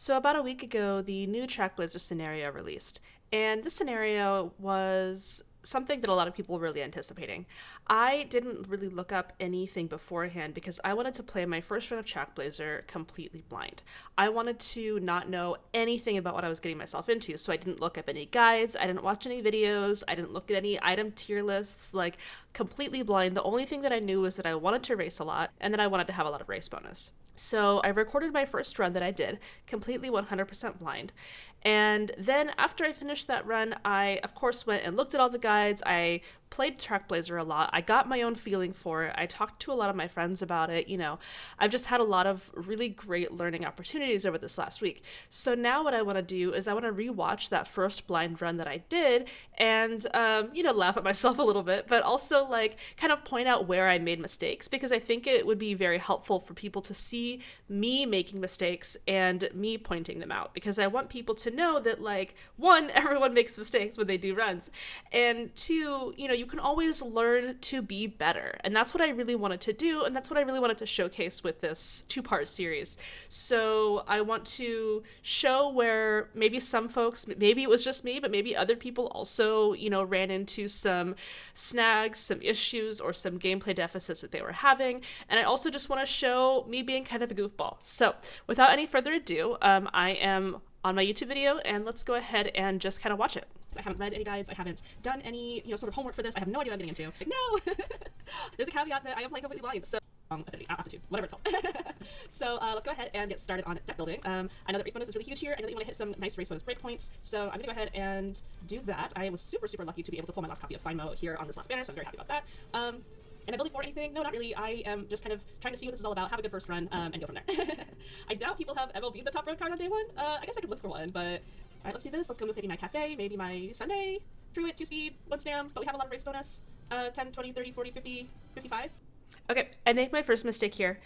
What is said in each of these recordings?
So about a week ago, the new Trackblazer scenario released, and this scenario was something that a lot of people were really anticipating. I didn't really look up anything beforehand because I wanted to play my first run of Trackblazer completely blind. I wanted to not know anything about what I was getting myself into, so I didn't look up any guides, I didn't watch any videos, I didn't look at any item tier lists, like completely blind. The only thing that I knew was that I wanted to race a lot and that I wanted to have a lot of race bonus. So I recorded my first run that I did, completely 100% blind. And then after I finished that run, I, of course, went and looked at all the guides. I played Trackblazer a lot. I got my own feeling for it. I talked to a lot of my friends about it. I've just had a lot of really great learning opportunities over this last week. So now what I want to do is I want to rewatch that first blind run that I did and, laugh at myself a little bit, but also like kind of point out where I made mistakes, because I think it would be very helpful for people to see me making mistakes and me pointing them out, because I want people to know that, like, one, everyone makes mistakes when they do runs, and two, you can always learn to be better. And that's what I really wanted to do, and that's what I really wanted to showcase with this two-part series. So I want to show where maybe some folks, maybe it was just me, but maybe other people also, ran into some snags, some issues, or some gameplay deficits that they were having. And I also just want to show me being kind of a goofball. So without any further ado, I am on my YouTube video, and let's go ahead and just kind of watch it. I haven't read any guides. I haven't done any, sort of homework for this. I have no idea what I'm getting into. Like, no! There's a caveat that I am playing completely blind, so aptitude, whatever it's called. So let's go ahead and get started on deck building. I know that race bonus is really huge here. I know that you want to hit some nice race bonus breakpoints, so I'm going to go ahead and do that. I was super, super lucky to be able to pull my last copy of FIMO here on this last banner, so I'm very happy about that. Am I building for anything? No, not really. I am just kind of trying to see what this is all about, have a good first run, and go from there. I doubt people have MLB'd the top road card on day one. I guess I could look for one, but alright, let's do this. Let's go with maybe my cafe, maybe my Sunday, through it, 2 speed, 1 stam, but we have a lot of race bonus. 10, 20, 30, 40, 50, 55. Okay, I make my first mistake here.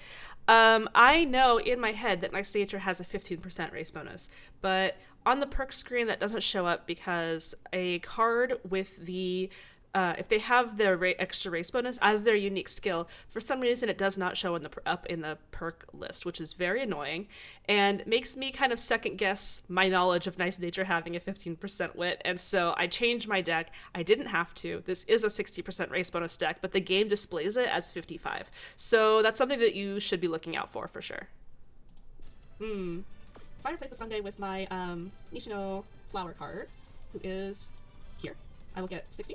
I know in my head that Nice Nature has a 15% race bonus, but on the perk screen that doesn't show up because a card with the if they have the extra race bonus as their unique skill, for some reason it does not show up in the perk list, which is very annoying and makes me kind of second guess my knowledge of Nice Nature having a 15% wit. And so I changed my deck. I didn't have to. This is a 60% race bonus deck, but the game displays it as 55. So that's something that you should be looking out for sure. If I replace the Sunday with my Nishino flower card, who is here, I will get 60.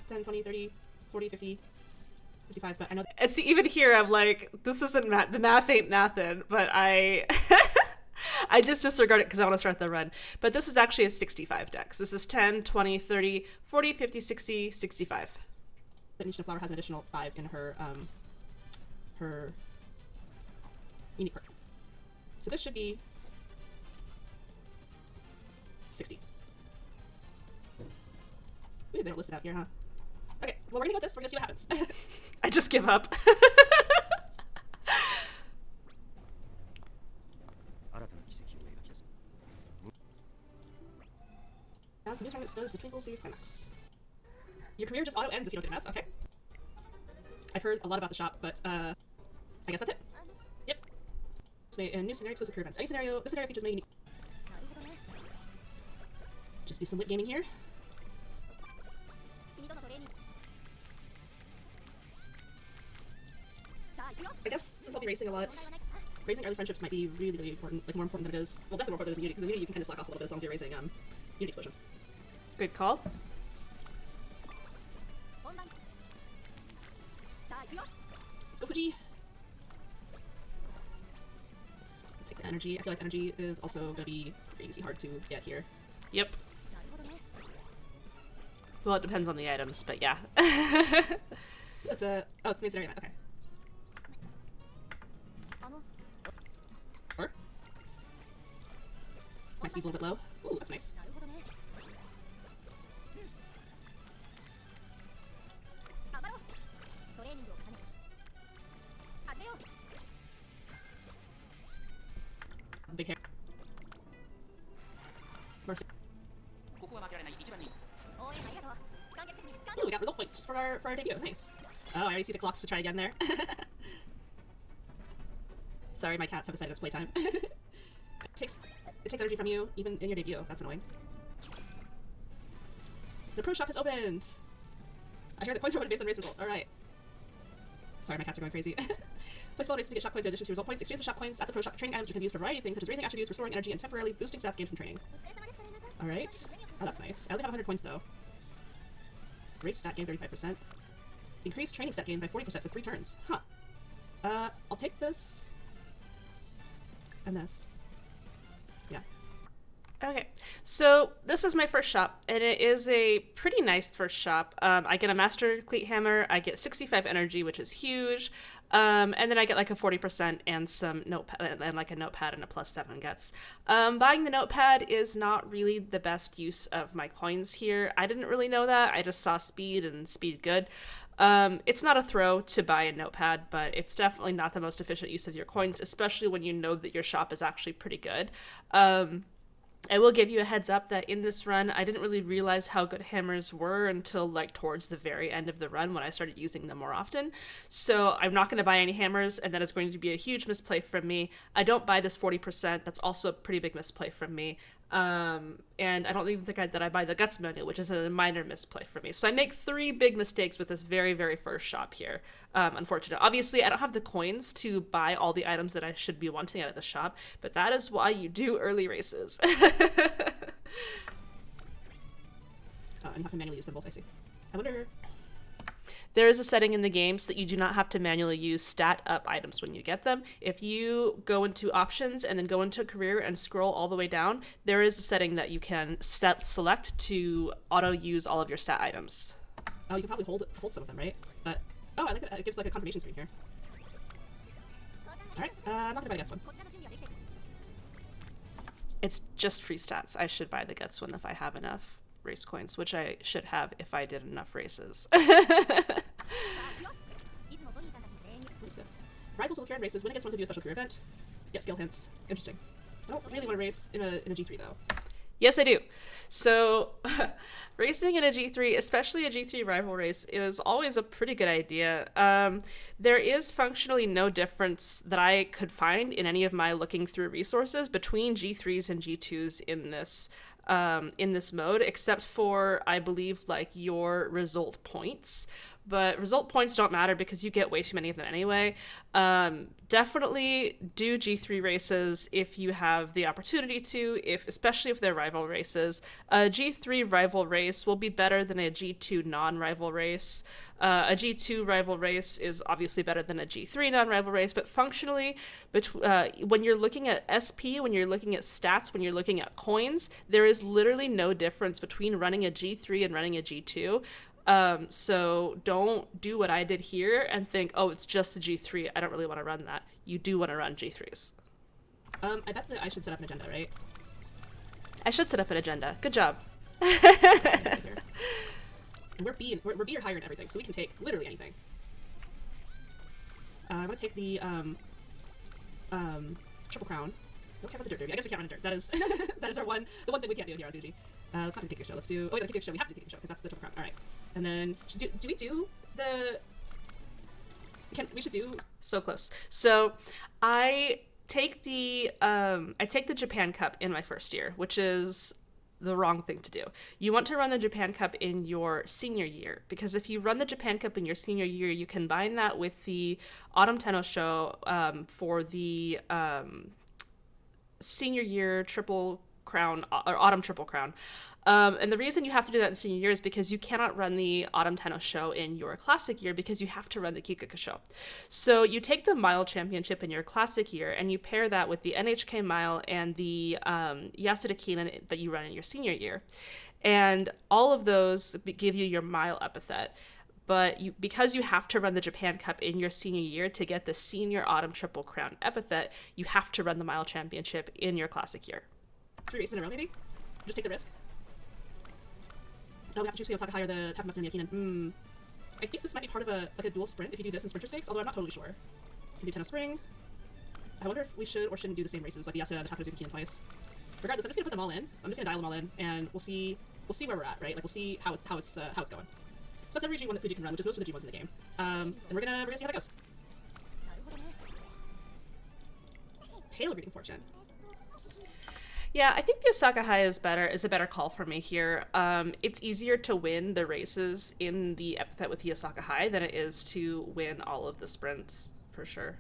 10, 20, 30, 40, 50, 55, but I know that. And see, even here, I'm like, this isn't the math ain't mathin', but I just disregard it because I want to start the run. But this is actually a 65 deck. So this is 10, 20, 30, 40, 50, 60, 65. But Nishino Flower has an additional 5 in her unique perk. So this should be 60. Ooh, they don't list it out here, huh? Okay, well, we're gonna go with this. We're gonna see what happens. I just give up. As the new tournament goes, the Twinkle Series Climax. Your career just auto ends if you don't do enough. Okay. I've heard a lot about the shop, but I guess that's it. Yep. A new scenario exclusive career events. Any scenario. This scenario features many unique. Just do some lit gaming here. I guess since I'll be racing a lot, raising early friendships might be really, really important. Like, more important than it is. Well, definitely more important than it is in Unity, because in Unity you can kind of slack off a little bit as long as you're raising Unity explosions. Good call. Let's go Fuji. Let's take the energy. I feel like energy is also going to be crazy hard to get here. Yep. Well, it depends on the items, but yeah. That's a... Oh, it's the main scenario. Okay. Or? My speed's a little bit low. Ooh, that's nice. Big hair. Mercy. Ooh, we got result points just for our debut. Nice. Oh, I already see the clocks to try again there. Sorry, my cats have decided it's playtime. takes energy from you, even in your debut. That's annoying. The pro shop has opened! I hear the coins are awarded based on race results. Alright. Sorry, my cats are going crazy. Play small races to get shop coins in addition to result points. Exchange the shop coins at the pro shop for training items, which can be used for a variety of things, such as raising attributes, restoring energy, and temporarily boosting stats gained from training. Alright. Oh, that's nice. I only have 100 points, though. Race stat gain 35%. Increase training stat gain by 40% for 3 turns. Huh. I'll take this. And this. Yeah. Okay, so this is my first shop, and it is a pretty nice first shop. I get a Master Cleat Hammer, I get 65 energy, which is huge, and then I get like a 40% and some notepad, and like a notepad and a +7 guts. Buying the notepad is not really the best use of my coins here. I didn't really know that, I just saw speed and speed good. It's not a throw to buy a notepad, but it's definitely not the most efficient use of your coins, especially when you know that your shop is actually pretty good. I will give you a heads up that in this run, I didn't really realize how good hammers were until like towards the very end of the run when I started using them more often. So I'm not going to buy any hammers, and that is going to be a huge misplay from me. I don't buy this 40%. That's also a pretty big misplay from me. And I don't even think that I buy the guts menu, which is a minor misplay for me. So I make 3 big mistakes with this very, very first shop here. Unfortunate. Obviously, I don't have the coins to buy all the items that I should be wanting out of the shop, but that is why you do early races. Oh, and you have to manually use them both, I see. I wonder... There is a setting in the game so that you do not have to manually use stat up items when you get them. If you go into options and then go into career and scroll all the way down, there is a setting that you can select to auto use all of your stat items. Oh, you can probably hold some of them, right? But oh, I like it. It gives like a confirmation screen here. All right, I'm not gonna buy the guts one. It's just free stats. I should buy the guts one if I have enough race coins, which I should have if I did enough races. What's this? Rivals will appear in races. Win against one to do a special career event. Get skill hints. Interesting. I don't really want to race in a G3 though. Yes, I do. So, racing in a G3, especially a G3 rival race, is always a pretty good idea. There is functionally no difference that I could find in any of my looking through resources between G3s and G2s in this mode, except for, I believe, like your result points. But result points don't matter because you get way too many of them anyway. Definitely do G3 races if you have the opportunity to, especially if they're rival races. A G3 rival race will be better than a G2 non-rival race. A G2 rival race is obviously better than a G3 non-rival race, but functionally, when you're looking at SP, when you're looking at stats, when you're looking at coins, there is literally no difference between running a G3 and running a G2. So don't do what I did here and think, oh, it's just the G3. I don't really want to run that. You do want to run G3s. I bet that I should set up an agenda, right? I should set up an agenda. Good job. And we're B or higher in everything, so we can take literally anything. I'm gonna take the triple crown. Don't care about the dirt derby. I guess we can't run a dirt. That is that is the one thing we can't do here on Fuji. Let's not do the kick show. Let's do. Oh wait, the kick show. We have to do the kick show because that's the triple crown. All right. And then do we do the? We should do so close. So I take the Japan Cup in my first year, which is the wrong thing to do. You want to run the Japan Cup in your senior year, because if you run the Japan Cup in your senior year, you combine that with the Autumn Tenno show for the senior year triple crown or autumn triple crown. And the reason you have to do that in senior year is because you cannot run the Autumn Tenno show in your classic year because you have to run the Kikuka show. So you take the mile championship in your classic year and you pair that with the NHK mile and the Yasuda Kinan that you run in your senior year. And all of those give you your mile epithet. But because you have to run the Japan Cup in your senior year to get the senior autumn triple crown epithet, you have to run the mile championship in your classic year. 3 races in a row, maybe? Just take the risk. Oh, we have to choose between Osaka High or the Takamatsu and Yakinan. I think this might be part of a dual sprint if you do this in Sprinter Stakes, although I'm not totally sure. You can do Tenno Spring. I wonder if we should or shouldn't do the same races, like the Yasuda and the Takamatsu Kinan twice. Regardless, I'm just gonna put them all in. I'm just gonna dial them all in, and we'll see where we're at, right? Like we'll see how it's going. So that's every G1 that Fuji can run, which is most of the G1s in the game. And we're gonna see how that goes. Tail of Reading Fortune. Yeah, I think the Osaka High is a better call for me here. It's easier to win the races in the epithet with the Osaka High than it is to win all of the sprints, for sure.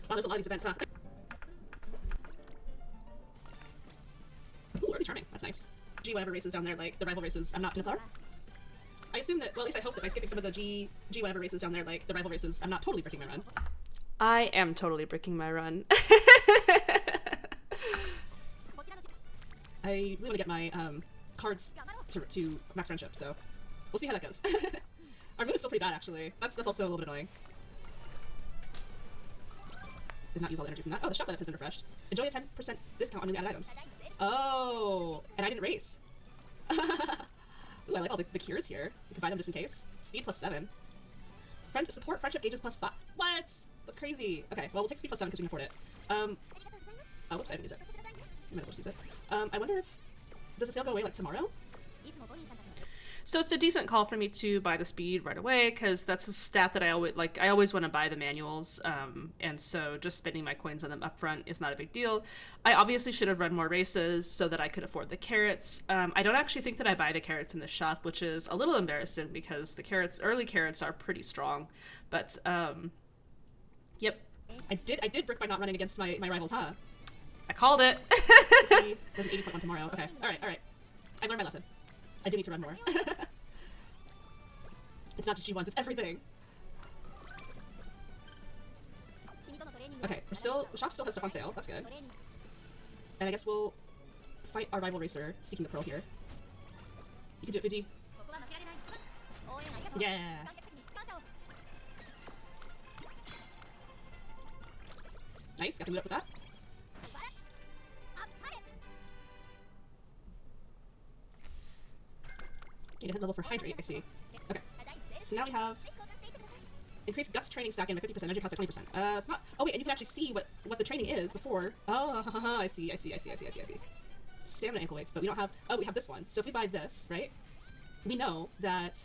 Wow, there's a lot of these events, huh? Ooh, early charming. That's nice. G whatever races down there, like the rival races, I'm not gonna flower. I assume that, well, at least I hope that by skipping some of the G whatever races down there, like the rival races, I'm not totally breaking my run. I am totally breaking my run. I really want to get my cards to max friendship, so we'll see how that goes. Our mood is still pretty bad, actually. That's also a little bit annoying. Did not use all the energy from that. Oh, the shop lineup has been refreshed. Enjoy a 10% discount on newly added items. Oh, and I didn't race. Ooh, I like all the cures here. You can buy them just in case. Speed +7. Support friendship gauges +5. What? That's crazy. Okay, well, we'll take speed +7 because we can afford it. Oh, whoops, I didn't use it. I might as well use it. I wonder if... Does the sale go away, like, tomorrow? So it's a decent call for me to buy the speed right away, because that's a stat that I always want to buy the manuals, and so just spending my coins on them up front is not a big deal. I obviously should have run more races so that I could afford the carrots. I don't actually think that I buy the carrots in the shop, which is a little embarrassing because the early carrots are pretty strong, but yep. I did brick by not running against my rivals, huh? I called it. 60, there's an 80.1 tomorrow. Okay, all right. I learned my lesson. I do need to run more. It's not just G1s, it's everything. Okay, the shop still has stuff on sale, that's good. And I guess we'll fight our rival racer, seeking the pearl here. You can do it, Fuji. Yeah! Nice, got to move up with that. Need a hit level for Hydrate, I see. Okay. So now we have increased guts training stack in by 50%, energy cost by 20%. It's not... Oh wait, and you can actually see what the training is before. Oh, I see. Stamina ankle weights, but we don't have... Oh, we have this one. So if we buy this, right? We know that...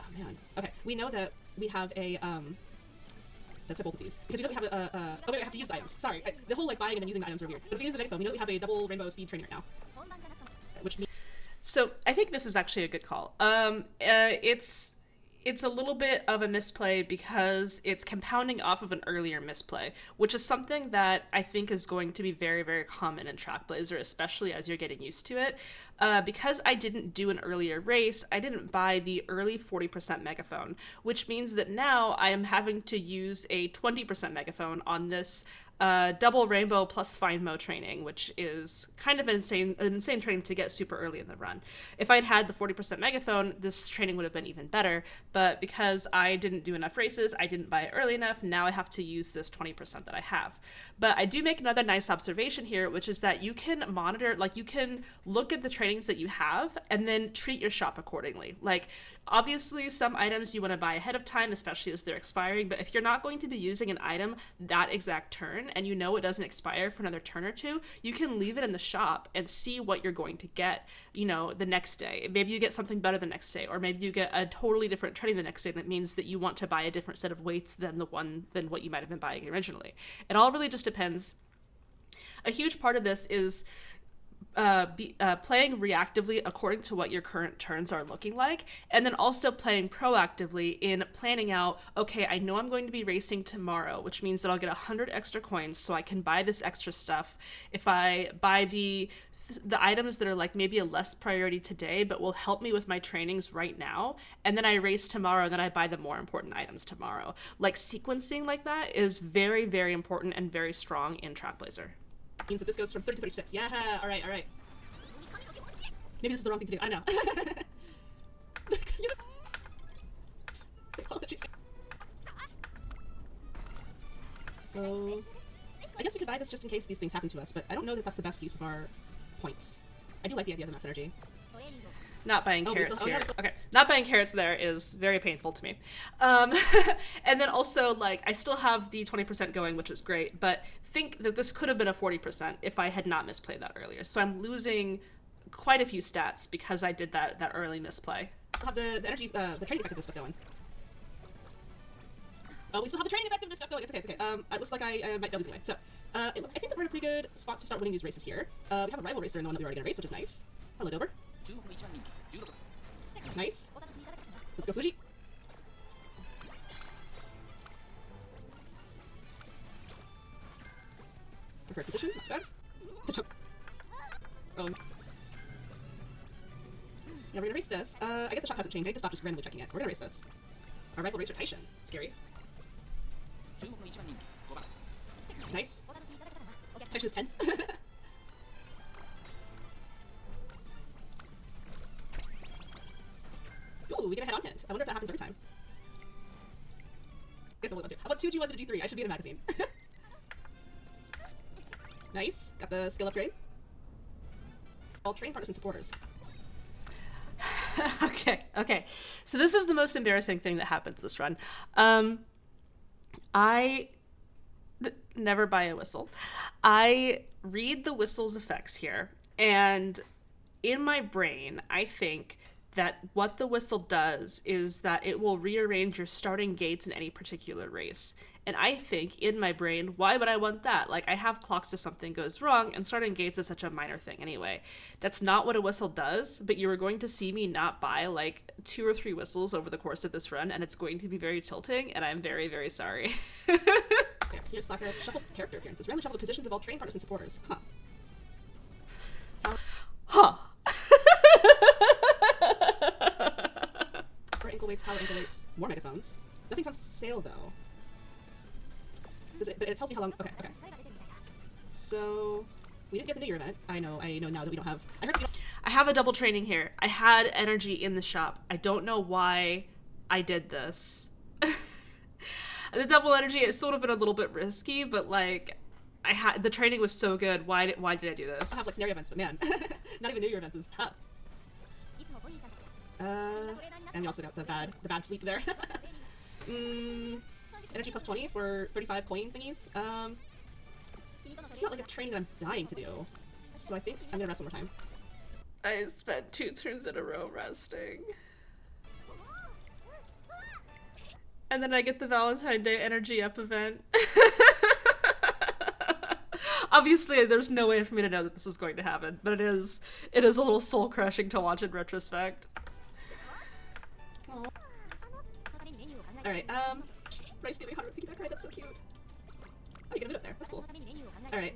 Oh man. Okay, we know that we have a, Let's buy both of these. Because we know we have a... Oh wait, I have to use the items. Sorry. The whole, like, buying and then using the items are weird. But if we use the megaphone, we know we have a double rainbow speed training right now. Which means... So I think this is actually a good call. It's a little bit of a misplay because it's compounding off of an earlier misplay, which is something that I think is going to be very, very common in Trackblazer, especially as you're getting used to it. Because I didn't do an earlier race, I didn't buy the early 40% megaphone, which means that now I am having to use a 20% megaphone on this double rainbow plus fine mo training, which is kind of an insane training to get super early in the run. If I'd had the 40% megaphone, this training would have been even better, but because I didn't do enough races, I didn't buy it early enough, now I have to use this 20% that I have. But I do make another nice observation here, which is that you can monitor, like you can look at the trainings that you have and then treat your shop accordingly. Like, obviously, some items you want to buy ahead of time, especially as they're expiring, but if you're not going to be using an item that exact turn and you know it doesn't expire for another turn or two, you can leave it in the shop and see what you're going to get, you know, the next day. Maybe you get something better the next day, or maybe you get a totally different training the next day that means that you want to buy a different set of weights than what you might have been buying originally. It all really just depends. A huge part of this is playing reactively according to what your current turns are looking like, and then also playing proactively in planning out, okay, I know I'm going to be racing tomorrow, which means that I'll get 100 extra coins so I can buy this extra stuff. If I buy the items that are like maybe a less priority today but will help me with my trainings right now, and then I race tomorrow and then I buy the more important items tomorrow. Like, sequencing like that is very, very important and very strong in Trackblazer. Means that this goes from 30 to 36. Yeah, all right. Maybe this is the wrong thing to do. I know. Apologies. So, I guess we could buy this just in case these things happen to us, but I don't know that that's the best use of our points. I do like the idea of the max energy. Not buying carrots here. Okay, not buying carrots there is very painful to me. And then also, like, I still have the 20% going, which is great, but think that this could have been a 40% if I had not misplayed that earlier. So I'm losing quite a few stats because I did that early misplay. We'll have the energy, the training effectiveness stuff going. Oh, we still have the training effectiveness stuff going. It's okay, it's okay. It looks like I might fail these anyway. So, I think that we're in a pretty good spot to start winning these races here. We have a rival racer in the one that we already gonna race, which is nice. Hello, Dober. Nice. Let's go, Fuji. Preferred position, not too bad. The jump. Oh. Yeah, we're gonna race this. I guess the shop hasn't changed. I need to stop just randomly checking it. We're gonna race this. Our rival racer, Taishan. Scary. Nice. Taishan's 10th. Ooh, we get a head-on hit. I wonder if that happens every time. Guess I'll look up to. How about 2 G1s and a G3? I should be in a magazine. Nice. Got the skill upgrade. All train partners and supporters. Okay. So this is the most embarrassing thing that happens this run. I never buy a whistle. I read the whistle's effects here, and in my brain, I think that what the whistle does is that it will rearrange your starting gates in any particular race. And I think, in my brain, why would I want that? Like, I have clocks if something goes wrong, and starting gates is such a minor thing anyway. That's not what a whistle does, but you are going to see me not buy, like, 2 or 3 whistles over the course of this run, and it's going to be very tilting, and I'm very, very sorry. Yeah, here's Slacker. Shuffles character appearances. Randomly shuffle the positions of all train partners and supporters. Huh. For ankle weights, power ankle weights, more megaphones. Nothing's on sale, though. But it tells me how long. Okay. So we didn't get the New Year event. I know now that we don't have. I have a double training here. I had energy in the shop. I don't know why I did this. The double energy, it sort of been a little bit risky, but like, the training was so good. Why did I do this? I have like scenario events, but man, not even New Year events is tough. And we also got the bad sleep there. Energy plus 20 for 35 coin thingies. It's not like a training that I'm dying to do, so I think I'm gonna rest one more time. I spent 2 turns in a row resting. And then I get the Valentine Day energy up event. Obviously, there's no way for me to know that this is going to happen, but it is a little soul crushing to watch in retrospect. Alright, Rice giving 100 piggyback ride, that's so cute. Oh, you get a bit up there, that's cool. Alright,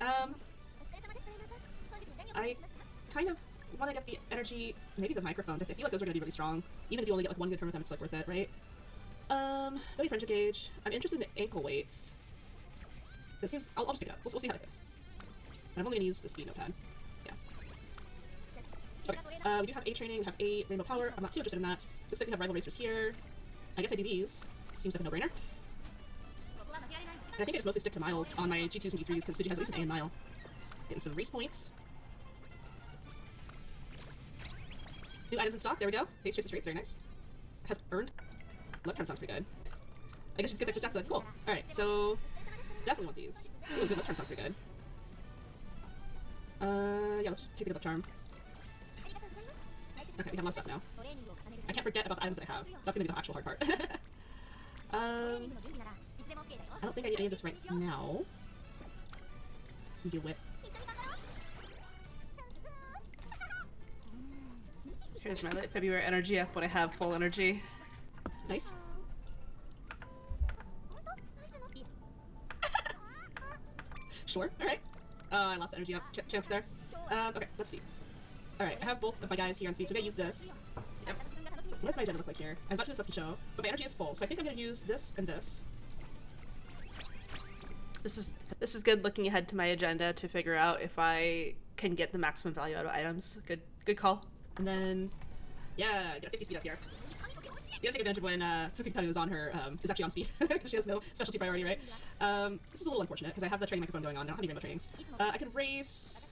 I kind of want to get the energy, maybe the microphones. I feel like those are going to be really strong. Even if you only get like 1 good turn with them, it's like worth it, right? Maybe friendship gauge. I'm interested in the ankle weights. This seems, I'll just pick it up. We'll see how it goes. And I'm only going to use the speed notepad. Yeah. Okay, we do have A training, we have A rainbow power. I'm not too interested in that. Looks like we have rival racers here. I guess I do these. Seems like a no-brainer. And I think I just mostly stick to miles on my G2s and G3s because Fuji has at least an A in mile. Getting some race points. New items in stock, there we go. Base races rates, very nice. Has earned. Luck charm sounds pretty good. I guess just get extra stats then. Cool. Alright, so definitely want these. Ooh, good luck charm sounds pretty good. Yeah, let's just take the luck charm. Okay, we have a lot of stuff now. I can't forget about the items that I have. That's gonna be the actual hard part. I don't think I need any of this right now. Do it. Here's my late February energy up when I have full energy. Nice. Sure, alright. I lost the energy up chance there. Okay, let's see. Alright, I have both of my guys here on speed, so I'm gonna use this. Yep. So what does my agenda look like here? I have a bunch of stuff to show, but my energy is full, so I think I'm gonna use this and this. This is good looking ahead to my agenda to figure out if I can get the maximum value out of items. Good call. And then, yeah, get a 50 speed up here. You gotta take advantage of when Fukutaru is on her, is actually on speed, because she has no specialty priority, right? This is a little unfortunate, because I have the training microphone going on, I don't have any rainbow trainings. I could race.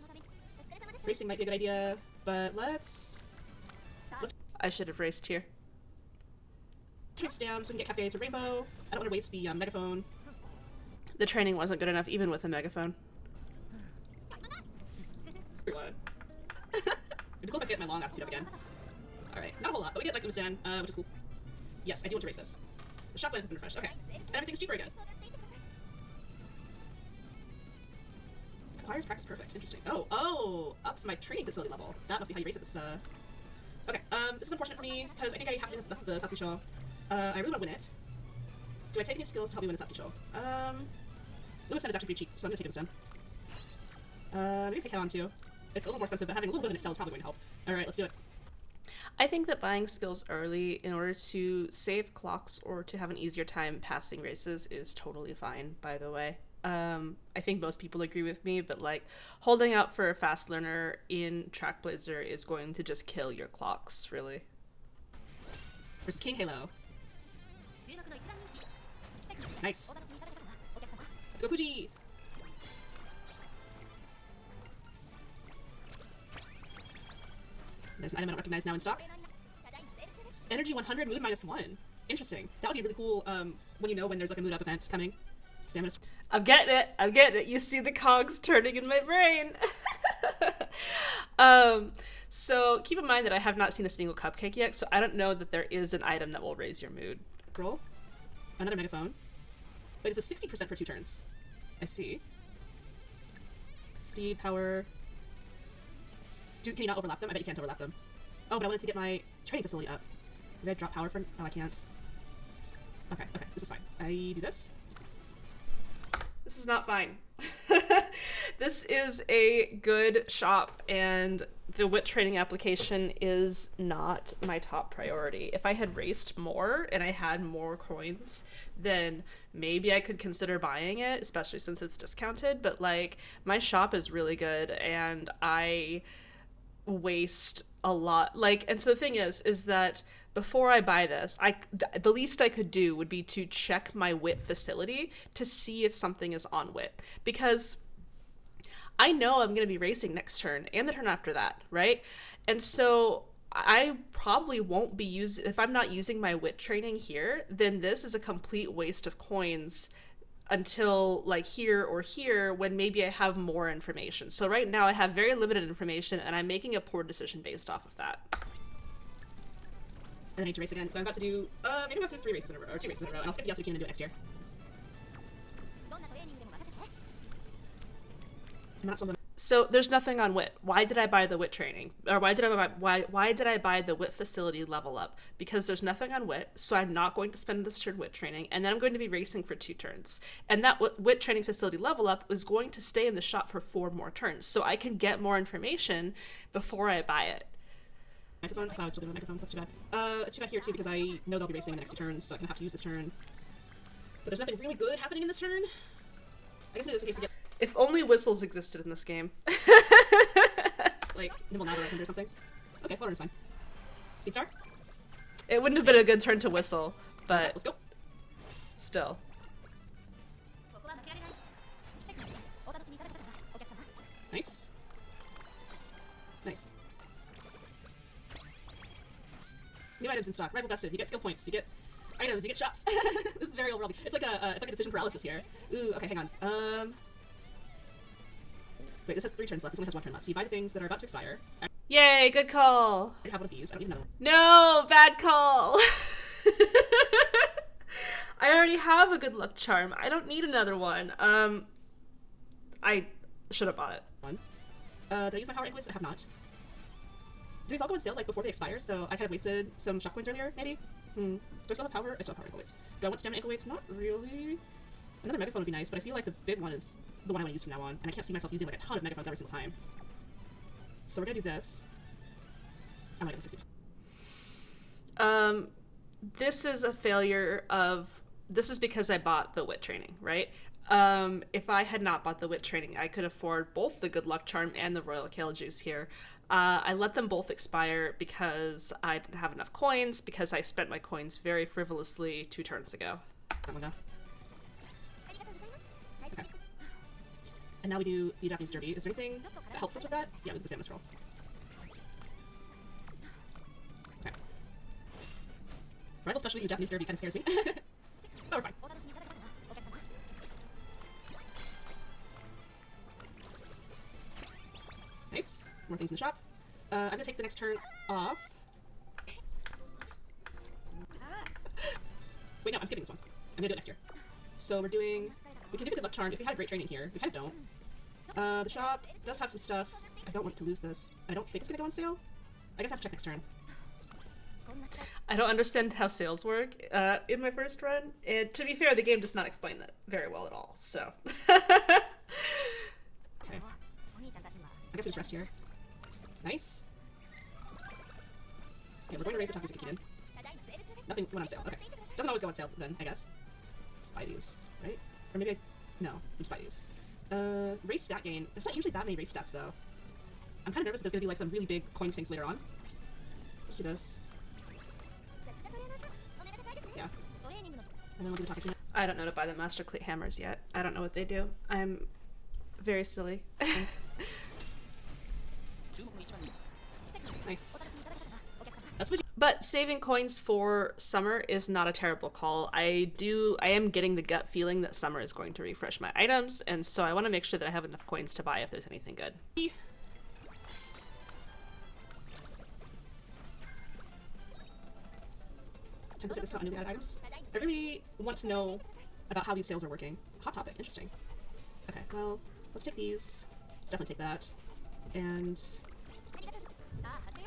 Racing might be a good idea, but let's... I should have raced here. Trade stamps, so we can get Cafe to Rainbow. I don't want to waste the megaphone. The training wasn't good enough, even with a megaphone. Rewind. be cool if I get my long aptitude up again. Alright, not a whole lot, but we get like Umasan, which is cool. Yes, I do want to race this. The shop plan has been refreshed. Okay. And everything's cheaper again. Acquires practice perfect. Interesting. Oh, ups my training facility level. That must be how you race it. This, okay, this is unfortunate for me, because I think I have to win the Satsuki Show. I really want to win it. Do I take any skills to help me win the Satsuki Show? Umasan is actually pretty cheap, so I'm gonna take Umasan. Maybe take Head-On too. It's a little more expensive, but having a little bit of an Excel is probably going to help. Alright, let's do it. I think that buying skills early in order to save clocks or to have an easier time passing races is totally fine, by the way. I think most people agree with me, but like holding out for a fast learner in Trackblazer is going to just kill your clocks, really. Versus King Halo. Nice. Let's go Fuji! There's an item I don't recognize now in stock. Energy 100, mood -1. Interesting. That would be really cool when you know when there's like a mood up event coming. Stamina. I'm getting it. You see the cogs turning in my brain. So keep in mind that I have not seen a single cupcake yet, so I don't know that there is an item that will raise your mood. Roll. Another megaphone. But it's a 60% for 2 turns. I see. Speed, power. Can you not overlap them? I bet you can't overlap them. Oh, but I wanted to get my training facility up. Did I drop power for... Oh, I can't. Okay, this is fine. I do this. This is not fine. This is a good shop, and the wit training application is not my top priority. If I had raced more and I had more coins, then maybe I could consider buying it, especially since it's discounted, but like my shop is really good and I waste a lot. Like, and so the thing is that before I buy this, the least I could do would be to check my wit facility to see if something is on wit, because I know I'm going to be racing next turn and the turn after that, right? And so I probably won't be using, if I'm not using my wit training here, then this is a complete waste of coins until like here or here when maybe I have more information. So right now I have very limited information and I'm making a poor decision based off of that. And I need to race again. I'm about to do, maybe I'm about to do 3 races in a row, or 2 races in a row, and I'll skip the Yasuki and do it next year. So there's nothing on wit. Why did I buy the wit training? Or why did I buy the wit facility level up? Because there's nothing on wit, so I'm not going to spend this turn wit training, and then I'm going to be racing for 2 turns. And that wit training facility level up is going to stay in the shop for 4 more turns, so I can get more information before I buy it. Microphone? Oh, it's still doing the microphone. That's too bad. It's too bad here too because I know they'll be racing in the next 2 turns, so I'm gonna have to use this turn. But there's nothing really good happening in this turn. I guess maybe it's in case you get If only whistles existed in this game. like Nimble Natter or something. Okay, Florence is fine. Speed Star? It wouldn't have been a good turn to whistle, but okay, let's go. Still. Nice. Nice. New items in stock. Rival vested. You get skill points. You get items. You get shops. This is very overwhelming. It's like a decision paralysis here. Ooh. Okay. Hang on. Wait. This has 3 turns left. This one has 1 turn left. So you buy the things that are about to expire. Yay! Good call. I have one of these. I don't need another one. No, bad call. I already have a good luck charm. I don't need another one. I should have bought it. Did I use my power inklets? I have not. Do these all go on sale like before they expire? So I kind of wasted some shop coins earlier, maybe? Do I still have power? I still have power ankle weights. Do I want stamina ankle weights? Not really. Another megaphone would be nice, but I feel like the big one is the one I want to use from now on, and I can't see myself using like a ton of megaphones every single time. So we're gonna do this. I'm gonna get the 60%. This is a failure of... This is because I bought the wit training, right? If I had not bought the wit training, I could afford both the good luck charm and the royal kale juice here. I let them both expire because I didn't have enough coins, because I spent my coins very frivolously 2 turns ago. Okay. And now we do the Japanese derby. Is there anything that helps us with that? Yeah, with the stamina scroll. Okay. Rival specialty in the Japanese derby kind of scares me. Oh, we're fine. Nice. More things in the shop. I'm gonna take the next turn off. Wait, no, I'm skipping this one. I'm gonna do it next year. So we're doing... We can do a good luck charm if we had a great training here. We kind of don't. The shop does have some stuff. I don't want to lose this. I don't think it's gonna go on sale. I guess I have to check next turn. I don't understand how sales work in my first run, and to be fair, the game does not explain that very well at all, so. Okay. I guess we just rest here. Nice. Okay, we're going to raise the top music again. Nothing went on sale. Okay. Doesn't always go on sale then, I guess. Let's buy these, right? Or maybe no, let's buy these. Race stat gain. There's not usually that many race stats though. I'm kind of nervous that there's gonna be like some really big coin sinks later on. Let's do this. Yeah. And then we'll do the top again. I don't know to buy the Master Cleat Hammers yet. I don't know what they do. I'm very silly. Nice. That's what. But saving coins for summer is not a terrible call. I am getting the gut feeling that summer is going to refresh my items, and so I want to make sure that I have enough coins to buy if there's anything good. Time to discount on newly added items. I really want to know about how these sales are working. Hot topic, interesting. Okay, well, let's take these. Let's definitely take that. And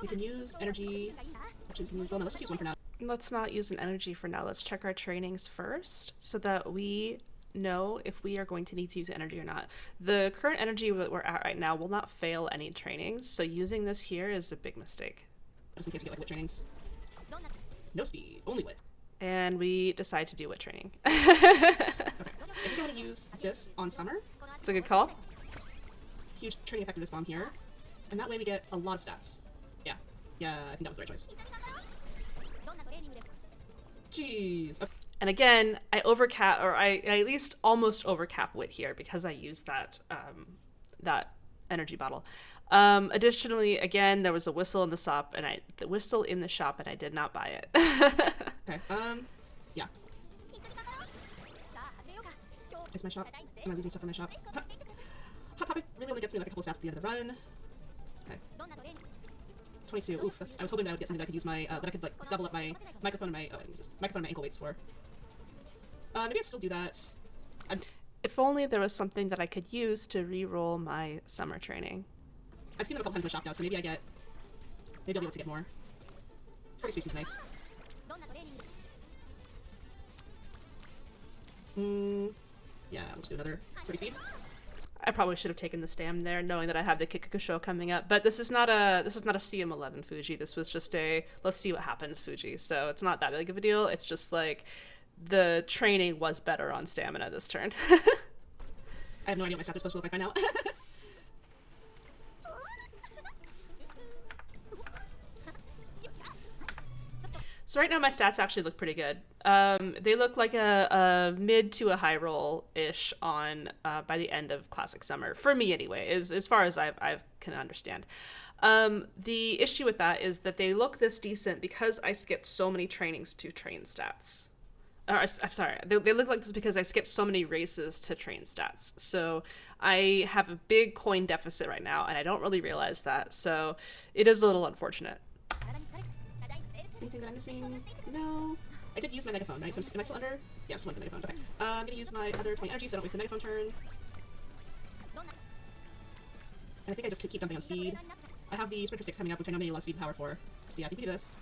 we can use energy. Actually, we can use, well, no, let's just use one for now. Let's not use an energy for now. Let's check our trainings first so that we know if we are going to need to use energy or not. The current energy that we're at right now will not fail any trainings, so using this here is a big mistake. Just in case we get like wit trainings. No speed, only wit. And we decide to do wit training. Okay. I think I want to use this on summer. It's a good call. Huge training effectiveness bomb here. And that way we get a lot of stats. Yeah. Yeah, I think that was the right choice. Jeez. Okay. And again, I overcap, or I at least almost overcap wit here because I used that that energy bottle. Additionally, again, there was a whistle in the shop, and I did not buy it. Okay. Yeah. Is my shop? Am I losing stuff from my shop? Hot topic really only gets me like a couple stats at the end of the run. Okay. 22. Oof. I was hoping that I would get something that I could use my that I could like double up my microphone and my microphone and my ankle weights for. Maybe I still do that. If only there was something that I could use to re-roll my summer training. I've seen them a couple times in the shop now, so maybe I'll be able to get more. 40 speed seems nice. Yeah, we'll just do another 30 speed. I probably should have taken the stam there, knowing that I have the Kikukusho coming up. But this is not a CM11 Fuji. This was just a let's see what happens Fuji. So it's not that big of a deal. It's just like the training was better on stamina this turn. I have no idea what my stats are supposed to look like by now. So right now my stats actually look pretty good. They look like a mid to a high roll-ish on by the end of Classic Summer. For me anyway, as far as I can understand. The issue with that is that they look this decent because I skipped so many trainings to train stats. I'm sorry, they look like this because I skipped so many races to train stats. So I have a big coin deficit right now, and I don't really realize that. So it is a little unfortunate. Anything that I'm missing? No. I did use my megaphone, right? So am I still under? Yeah, I'm still under the megaphone. Okay. I'm gonna use my other 20 energy so I don't waste the megaphone turn. And I think I just keep dumping on speed. I have the Sprinter 6 coming up, which I know I need a lot of speed and power for. So yeah, I think we do this.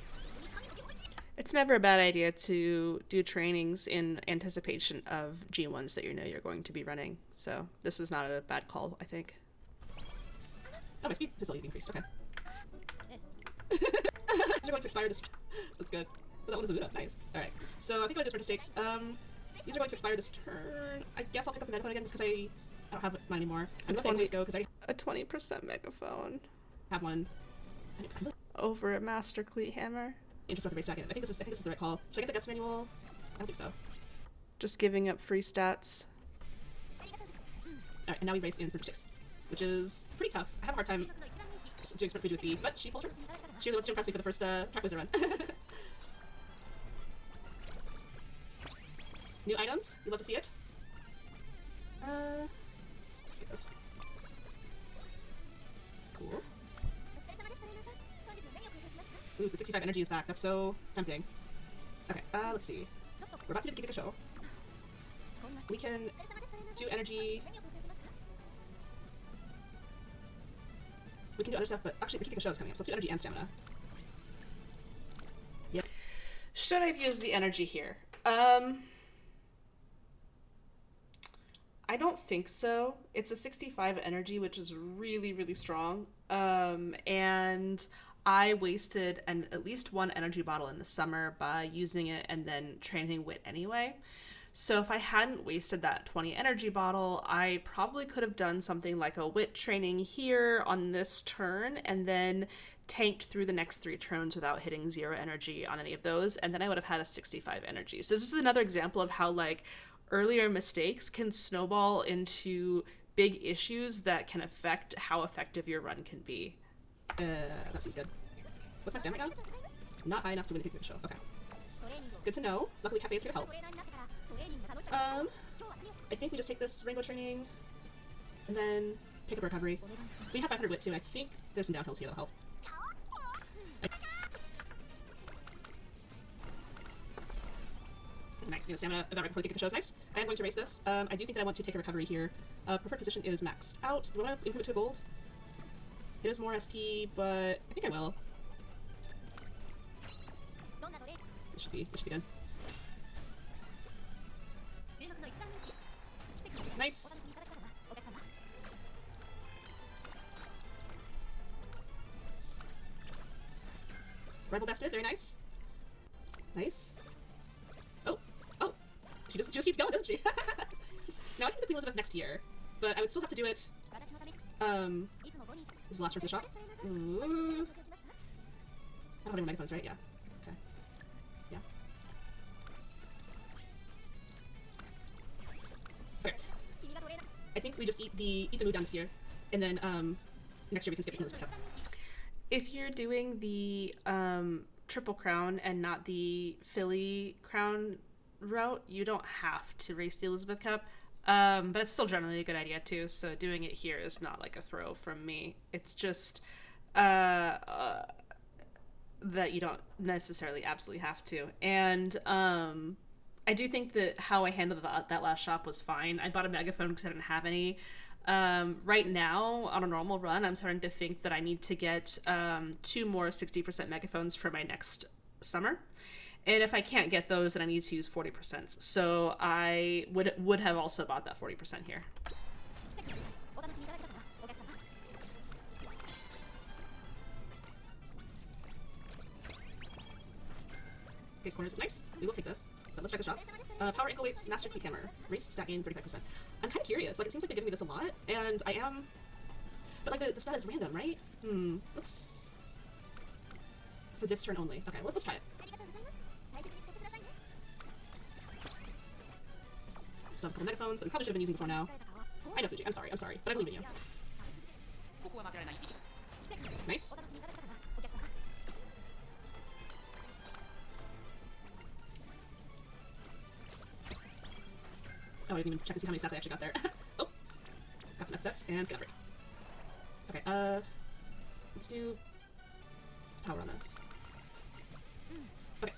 It's never a bad idea to do trainings in anticipation of G1s that you know you're going to be running. So this is not a bad call, I think. Oh, my speed has only increased. Okay. These are going to expire this. That's good. But that one is a bit up. Nice. Alright. So I think I'll do Sprinter Stakes. These are going to expire this turn. I guess I'll pick up the megaphone again just because I don't have mine anymore. I'm gonna let these go because I a 20% megaphone. Have one. Over a Master Cleat Hammer. Just about the race second. I think this is the right call. Should I get the guts manual? I don't think so. Just giving up free stats. Alright, and now we race in Sprinter 6, which is pretty tough. I have a hard time doing Sprint Fuji with B, but she pulls through. She really wants to impress me for the first Trackblazer run. New items? We'd love to see it. Let's see this. Cool. Ooh, the 65 energy is back. That's so tempting. Okay, let's see. We're about to do the Kikika show. We can do energy. We can do other stuff, but actually the Kikika show is coming up, so let's do energy and stamina. Yep. Should I use the energy here? I don't think so. It's a 65 energy, which is really, really strong. And I wasted at least one energy bottle in the summer by using it and then training Wit anyway. So if I hadn't wasted that 20 energy bottle, I probably could have done something like a Wit training here on this turn and then tanked through the next 3 turns without hitting 0 energy on any of those, and then I would have had a 65 energy. So this is another example of how like earlier mistakes can snowball into big issues that can affect how effective your run can be. That seems good. What's my stamina right now? Not high enough to win the Kikika show. Okay. Good to know. Luckily Cafe is here to help. I think we just take this rainbow training and then pick up recovery. We have 500 Wit too. I think there's some downhills here that'll help. Nice, getting the stamina about right before the Kikika show is nice. I am going to race this. I do think that I want to take a recovery here. Preferred position is maxed out. Do I want to improve it to a gold? It is more SP, but I think I will. This should be good. Nice. Rival bested, very nice. Nice. Oh. She just keeps going, doesn't she? Now I think the Queen Elizabeth next year, but I would still have to do it. This is the last turn for the shop. Ooh. I don't have any megaphones, right? Yeah. Okay. Yeah. Okay. I think we just eat the mood down this year, and then next year we can skip the Queen Elizabeth Cup. If you're doing the Triple Crown and not the Philly Crown route, you don't have to race the Elizabeth Cup, but it's still generally a good idea too, so doing it here is not like a throw from me. It's just that you don't necessarily absolutely have to. And I do think that how I handled that last shop was fine. I bought a megaphone because I didn't have any. Right now, on a normal run, I'm starting to think that I need to get 2 more 60% megaphones for my next summer. And if I can't get those, then I need to use 40%. So I would have also bought that 40% here. Base corners is nice. We will take this. But let's check the shop. Power ankle weights, master Cleat Hammer. Race stat gain 35%. I'm kind of curious. Like, it seems like they're giving me this a lot, and I am. But like the stat is random, right? Let's. For this turn only. Okay, let's try it. Still have a couple megaphones that we probably should have been using before now. I know, Fuji. I'm sorry, but I believe in you. Nice. Oh, I didn't even check to see how many stats I actually got there. Oh! Got some FFs and skin break. Okay, let's do power on this. Okay.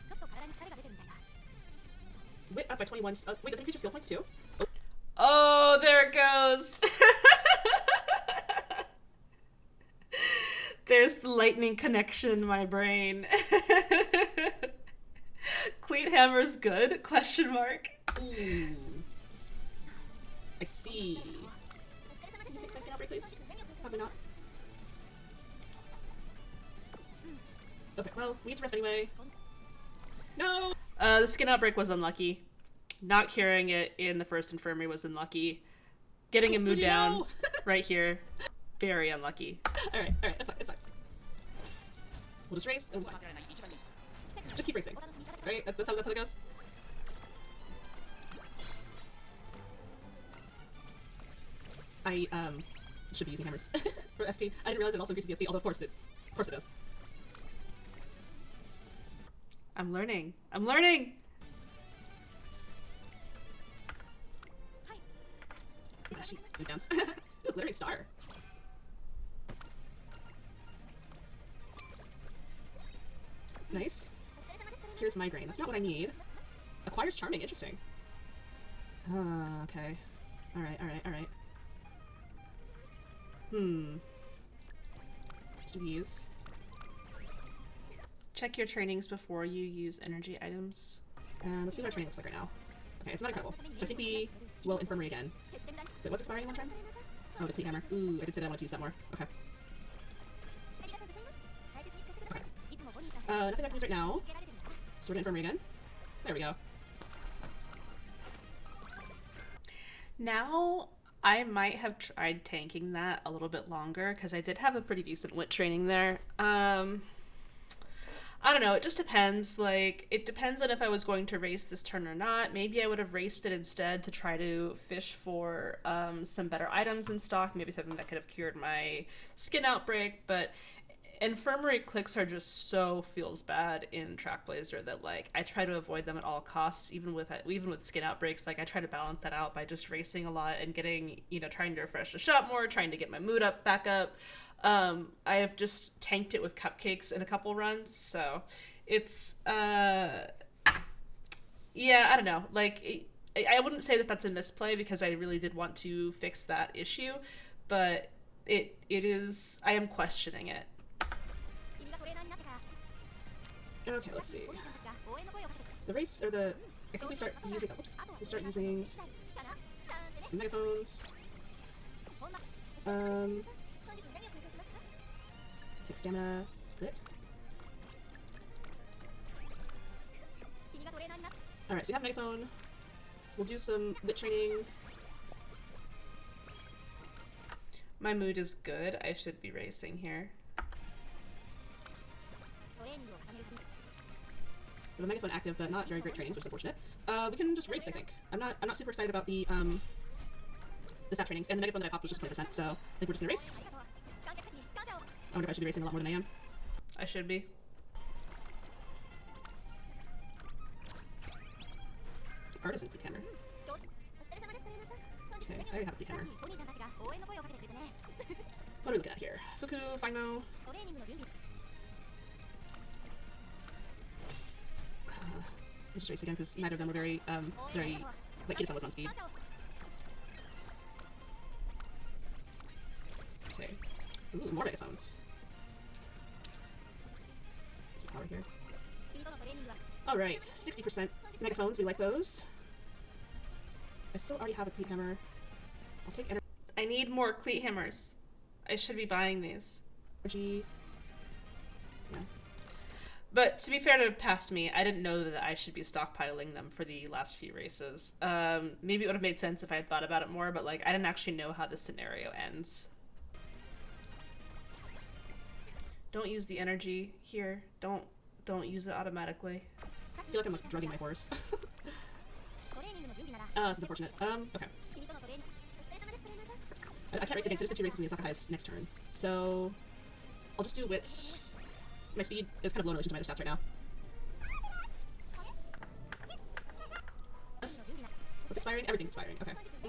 Wit up by 21. Wait, does it increase your skill points too? Oh, there it goes! There's the lightning connection in my brain. Cleat Hammers Good? Question mark. Ooh. I see. Can you fix my skin outbreak, please? Probably not. Okay, well, we need to rest anyway. No! The skin outbreak was unlucky. Not curing it in the first infirmary was unlucky. Getting a mood down right here, very unlucky. Alright, it's fine. We'll just race and we'll fight. Just keep racing. Right? That's how it goes. I should be using hammers for SP. I didn't realize it also increases the SP, although of course it does. I'm learning. She went down. Ooh, glittering star. Nice. Cures migraine. That's not what I need. Acquires charming. Interesting. Okay. Alright, alright, alright. Let's do these. Check your trainings before you use energy items. And let's see what our training looks like right now. Okay, it's not incredible. So I think we will Infirmary again. Wait, what's expiring one time? Oh, the Cleat Hammer. Ooh, I did say that I wanted to use that more. Okay. Okay. Nothing I can use right now. So we're to Infirmary again. There we go. Now, I might have tried tanking that a little bit longer, because I did have a pretty decent wit training there. I don't know, it just depends. Like, it depends on if I was going to race this turn or not. Maybe I would have raced it instead to try to fish for some better items in stock, maybe something that could have cured my skin outbreak, but Infirmary clicks are just so feels bad in Trackblazer that, like, I try to avoid them at all costs, even with skin outbreaks. Like, I try to balance that out by just racing a lot and getting, trying to refresh the shop more, trying to get my mood back up. I have just tanked it with cupcakes in a couple runs, so it's yeah, I don't know. Like, I wouldn't say that that's a misplay, because I really did want to fix that issue, but it is. I am questioning it. Okay, let's see. The race, or the... I think we start using... Oops. We start using... some megaphones. Take stamina. Bit. Alright, so we have megaphone. We'll do some bit training. My mood is good. I should be racing here. We have a megaphone active, but not very great trainings, which is unfortunate. We can just race, I think. I'm not super excited about the stat trainings, and the megaphone that I popped was just 20%, so I think we're just gonna race. I wonder if I should be racing a lot more than I am. I should be. Artisan Cleat Hammer. Okay, I already have a Cleat Hammer. What are we looking at here? Fuku, Fimo. Let's just race again, because neither of them were very, like, Kitasan was on speed. Okay. Ooh, more megaphones. Some power here. Alright, 60% megaphones, we like those. I still already have a Cleat Hammer. I'll take energy. I need more Cleat Hammers. I should be buying these. Yeah. But to be fair to past me, I didn't know that I should be stockpiling them for the last few races. Maybe it would have made sense if I had thought about it more, but, like, I didn't actually know how this scenario ends. Don't use the energy here. Don't use it automatically. I feel like I'm, like, drugging my horse. This is unfortunate. Okay. I can't race against it. There's 2 races in the Osaka Highs next turn. So I'll just do wit. My speed is kind of low in relation to my other stats right now. Yes. What's expiring? Everything's expiring. Okay. I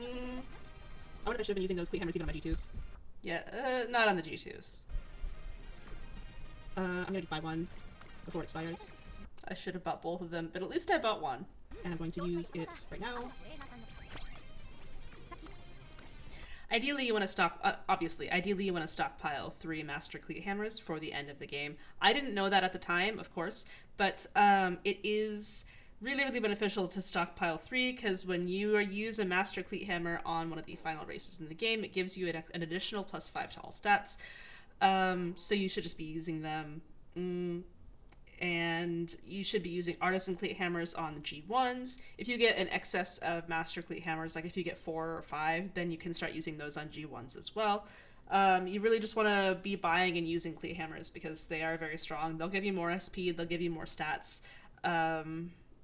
wonder if I should have been using those Cleat Hammers even on my G2s. Yeah, not on the G2s. I'm gonna buy one before it expires. I should have bought both of them, but at least I bought one. And I'm going to use it right now. Ideally, you want to stockpile 3 Master Cleat Hammers for the end of the game. I didn't know that at the time, of course, but it is really, really beneficial to stockpile 3, because when you use a Master Cleat Hammer on one of the final races in the game, it gives you an additional +5 to all stats. So you should just be using them. And you should be using Artisan Cleat Hammers on the G1s. If you get an excess of Master Cleat Hammers, like if you get 4 or 5, then you can start using those on G1s as well. You really just want to be buying and using Cleat Hammers, because they are very strong. They'll give you more SP, they'll give you more stats.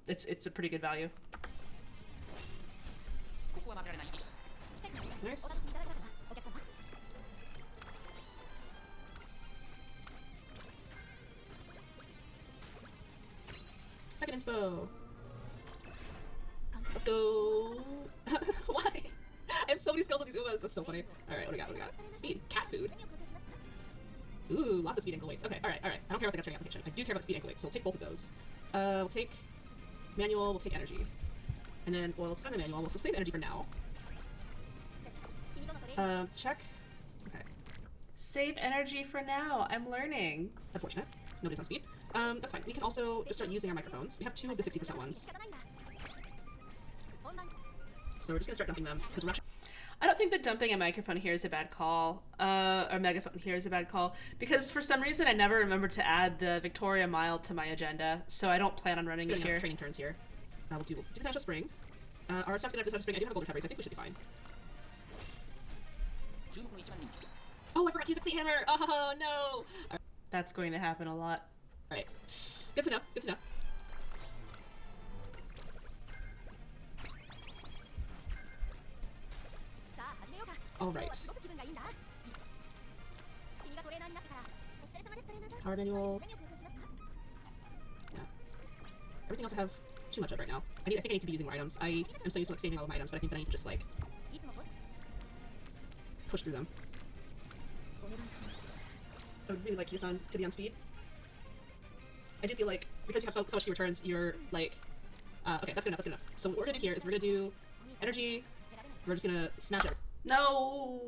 It's a pretty good value. Nice. Second inspo. Let's go. Why? I have so many skills on these Umas. That's so funny. Alright, what do we got? Speed. Cat food. Ooh, lots of speed ankle weights. Okay, alright, alright. I don't care about the gut training application. I do care about the speed ankle weights, so we'll take both of those. We'll take manual, we'll take energy. And then we'll spend the manual, we'll save energy for now. Check. Okay. Save energy for now. I'm learning. Unfortunate. Nobody's on speed. That's fine. We can also just start using our microphones. We have 2 of the 60% ones. So we're just gonna start dumping them, because we're not. I don't think that dumping a microphone here is a bad call, or megaphone here is a bad call, because for some reason I never remembered to add the Victoria Mile to my agenda, so I don't plan on running it here. Training turns here. We'll do the Essential Spring. Our staff's gonna have the Essential Spring. I do have gold recovery, so I think we should be fine. Oh, I forgot to use the Cleat Hammer! Oh, no! Right. That's going to happen a lot. Alright. Good to know, good to know. Alright. Power manual. Yeah. Everything else I have too much of right now. I think I need to be using more items. I am so used to like saving all of my items, but I think that I need to just like push through them. I would really like Yusan to be on speed. I do feel like because you have so much fewer turns, you're like okay, that's good enough, that's good enough. So what we're gonna do here is we're gonna do energy, we're just gonna snatch everything. No.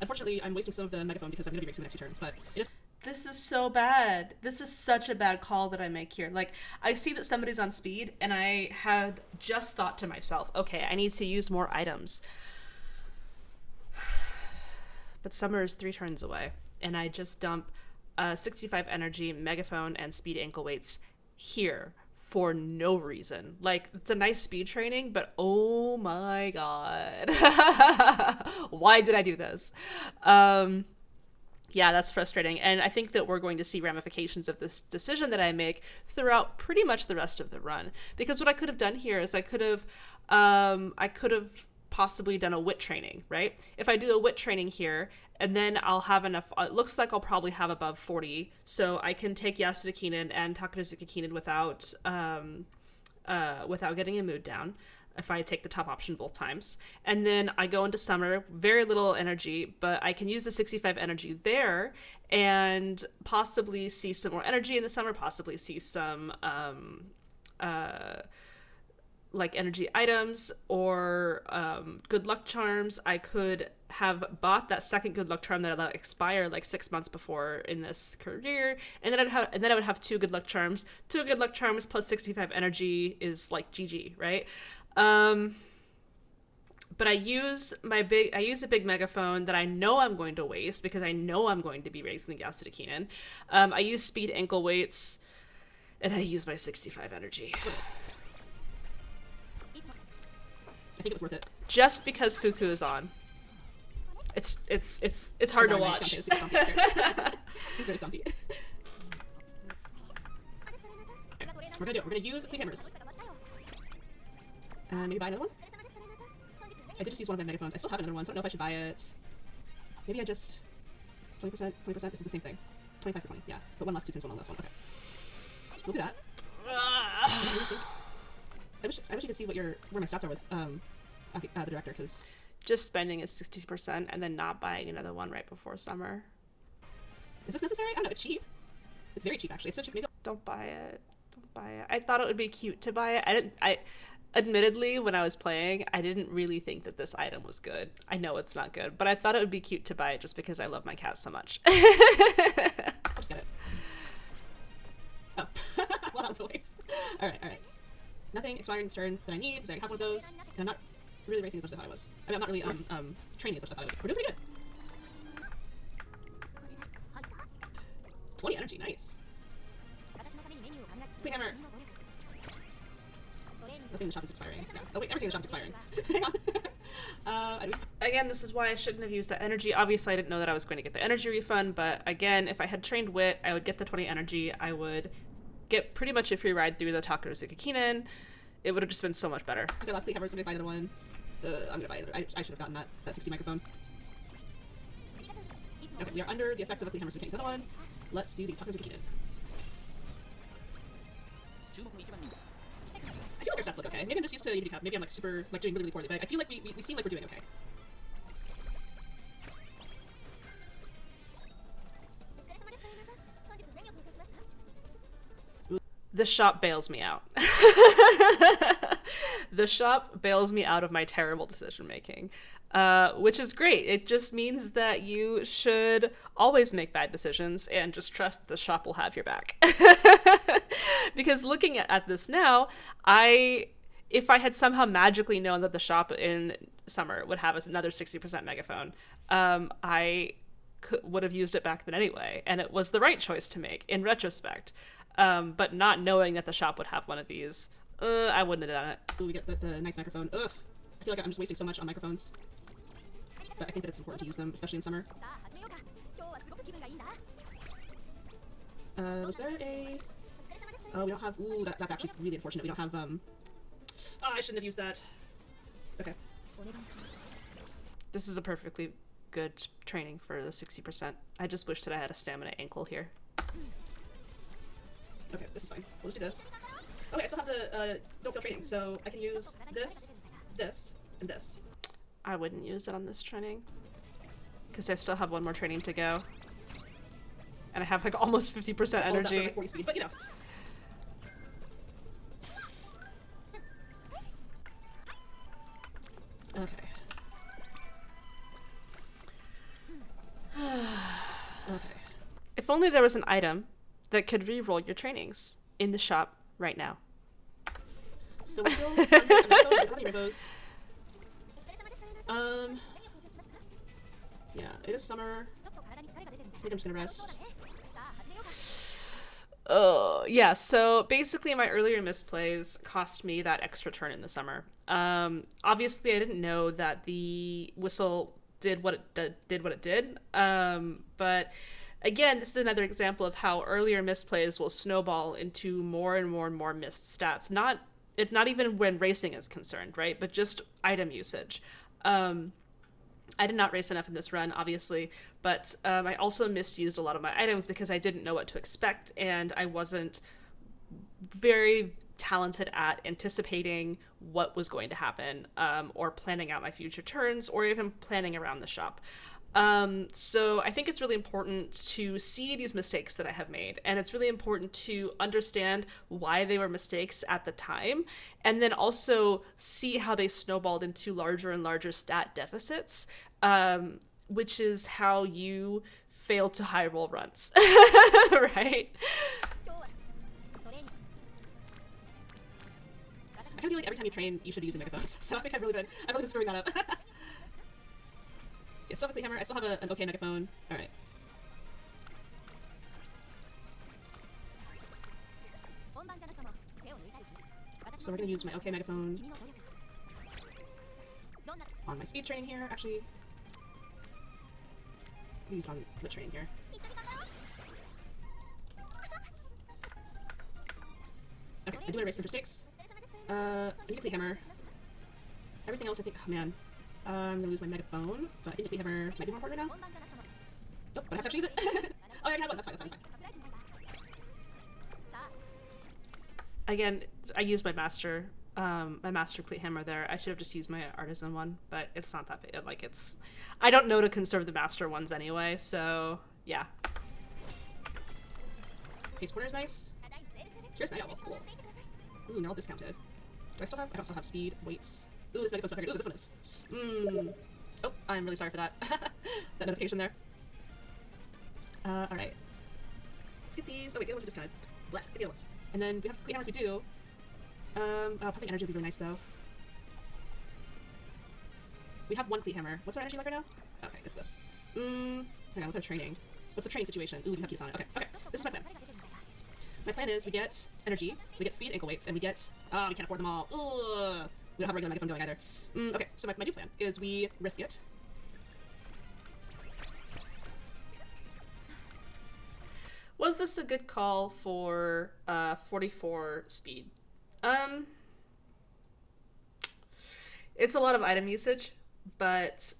Unfortunately, I'm wasting some of the megaphone because I'm gonna be racing the next 2 turns, but it is. This is so bad. This is such a bad call that I make here. Like, I see that somebody's on speed, and I had just thought to myself, okay, I need to use more items. But Summer is 3 turns away, and I just dump 65 energy, megaphone, and speed ankle weights here for no reason. Like, it's a nice speed training, but oh my god. Why did I do this? Yeah, that's frustrating. And I think that we're going to see ramifications of this decision that I make throughout pretty much the rest of the run. Because what I could have done here is I could have possibly done a wit training, right? If I do a wit training here, and then I'll have enough, it looks like I'll probably have above 40, so I can take Yasuda Keenan and Takarazuka Keenan without getting a mood down, if I take the top option both times. And then I go into Summer, very little energy, but I can use the 65 energy there and possibly see some more energy in the Summer, possibly see some like energy items or good luck charms. I could have bought that second good luck charm that I let expire like 6 months before in this career, and then I would have 2 good luck charms. 2 good luck charms plus 65 energy is like GG, right? But I use a big megaphone that I know I'm going to waste because I know I'm going to be racing the Yasuda Keenan. I use speed ankle weights, and I use my 65 energy. I think it was worth it. Just because Fuku is on. It's hard to watch. He's very stumpy. We're gonna use Cleat Hammers. Maybe buy another one? I did just use one of my megaphones. I still have another one, so I don't know if I should buy it. Maybe I just 20%, 20%, this is the same thing. 25 for 20, yeah. But one last 2 turns, one last one, okay. So we'll do that. I wish you could see where my stats are with the director, because just spending is 60% and then not buying another one right before Summer. Is this necessary? I don't know. It's cheap. It's very cheap, actually. It's so cheap. Maybe don't buy it. Don't buy it. I thought it would be cute to buy it. Admittedly, when I was playing, I didn't really think that this item was good. I know it's not good, but I thought it would be cute to buy it just because I love my cat so much. I'll just get it. Oh, well, that was a waste. All right. Nothing expiring this turn that I need because I already have one of those, and I'm not really racing as much as I thought I was. I mean, I'm not really training as much as I thought I would. We're doing pretty good. 20 energy, nice. Cleat Hammer. Nothing in the shop is expiring. Yeah. Oh wait, everything in the shop is expiring. Hang on. Again, this is why I shouldn't have used the energy. Obviously, I didn't know that I was going to get the energy refund, but again, if I had trained Wit, I would get the 20 energy. I would get pretty much a free ride through the Takarazuka Keenan. It would have just been so much better. Because I lost Cleat Hammers, I'm gonna buy another one. I'm gonna buy another. I should have gotten that 60 microphone. Okay, we are under the effects of the Cleat Hammers, so we can't use another one. Let's do the Takarazuka Keenan. I feel like our stats look okay. Maybe I'm just used to Unity Cup. Maybe I'm like doing really, really poorly, but I feel like we seem like we're doing okay. The shop bails me out. The shop bails me out of my terrible decision making, which is great. It just means that you should always make bad decisions and just trust the shop will have your back. Because looking at this now, if I had somehow magically known that the shop in summer would have another 60% megaphone, I would have used it back then anyway, and it was the right choice to make in retrospect. But not knowing that the shop would have one of these, I wouldn't have done it. Ooh, we get the nice microphone. Ugh. I feel like I'm just wasting so much on microphones. But I think that it's important to use them, especially in summer. Was there a... Oh, we don't have... Ooh, that's actually really unfortunate. We don't have, Oh, I shouldn't have used that. Okay. This is a perfectly good training for the 60%. I just wish that I had a stamina ankle here. Okay, this is fine. We'll just do this. Okay, I still have the don't fail training, so I can use this, this, and this. I wouldn't use it on this training, because I still have one more training to go. And I have like almost 50% energy. For like 40 speed, but you know. Okay. Okay. If only there was an item that could re-roll your trainings in the shop right now. So we're still under how many rainbows? Yeah, it is summer. I think I'm just gonna rest. Oh, yeah, so basically my earlier misplays cost me that extra turn in the summer. Obviously I didn't know that the whistle did what it did, but again, this is another example of how earlier misplays will snowball into more and more and more missed stats. Not even when racing is concerned, right? But just item usage. I did not race enough in this run, obviously, but I also misused a lot of my items because I didn't know what to expect, and I wasn't very talented at anticipating what was going to happen, or planning out my future turns, or even planning around the shop. So I think it's really important to see these mistakes that I have made, and it's really important to understand why they were mistakes at the time, and then also see how they snowballed into larger and larger stat deficits, which is how you fail to high roll runs, right? I kind of feel like every time you train, you should be using megaphones, so I think I've really been screwing that up. So yeah, still have a Cleat Hammer. I still have an okay megaphone. Alright. So we're gonna use my okay megaphone on my speed training here. Actually, we'll use it on the training here. Okay, I do erase mistakes. I need a Cleat Hammer. Everything else, I think. Oh man. I'm gonna lose my megaphone, but I think the Cleat Hammer might be more important right now. Nope, but I have to actually use it. Oh, I already had one. That's fine. Again, I used my master Cleat Hammer there. I should have just used my artisan one, but it's not that big. Like, it's... I don't know to conserve the master ones anyway, so yeah. Pace corner is nice. Here's Night Owl. Cool. Ooh, they're all discounted. Do I still have... I don't still have speed, weights. Ooh, this megaphone's not very good. Ooh, this one is. Oh, I'm really sorry for that. That notification there. Alright. Let's get these. Oh wait, the other ones are discounted. Blah, get the other ones. And then we have Cleat Hammers we do. Pumping energy would be really nice though. We have one Cleat Hammer. What's our energy like right now? Okay, it's this. Hang on, what's our training? What's the training situation? Ooh, we have to use on it. Okay, this is my plan. My plan is we get energy, we get speed ankle weights, and we get... Oh, we can't afford them all. Ugh. We don't have a regular megaphone going either. Okay, so my new plan is we risk it. Was this a good call for 44 speed? It's a lot of item usage, but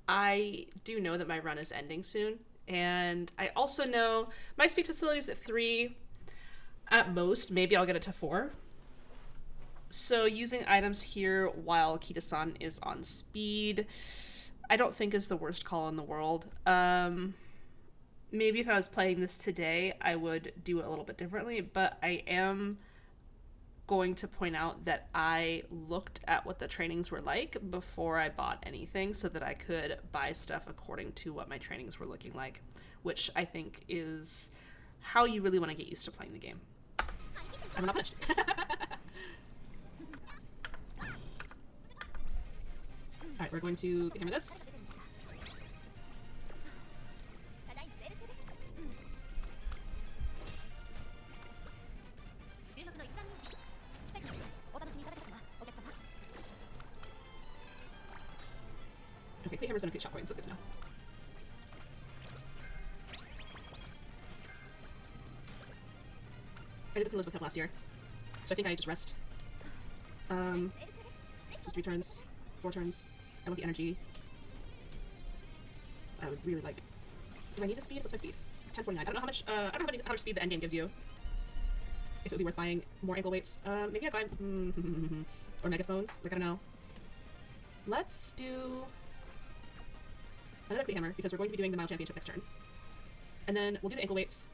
I do know that my run is ending soon, and I also know my speed facility is at 3. At most, maybe I'll get it to 4. So using items here while Kita-san is on speed, I don't think is the worst call in the world. maybe if I was playing this today, I would do it a little bit differently, but I am going to point out that I looked at what the trainings were like before I bought anything so that I could buy stuff according to what my trainings were looking like, which I think is how you really want to get used to playing the game. I'm not punished. Alright, we're going to hammer this. Okay, Cleat Hammers don't increase shot points, that's good to know. I did the Elizabeth Cup last year, so I think I just rest. Just 3 turns, 4 turns. I want the energy. I would really like. Do I need the speed? What's my speed? 1049. I don't know how much. I don't know how much speed the end game gives you. If it would be worth buying more ankle weights. Maybe I'd buy or megaphones. Like I don't know. Let's do another Cleat Hammer because we're going to be doing the Mile Championship next turn, and then we'll do the ankle weights.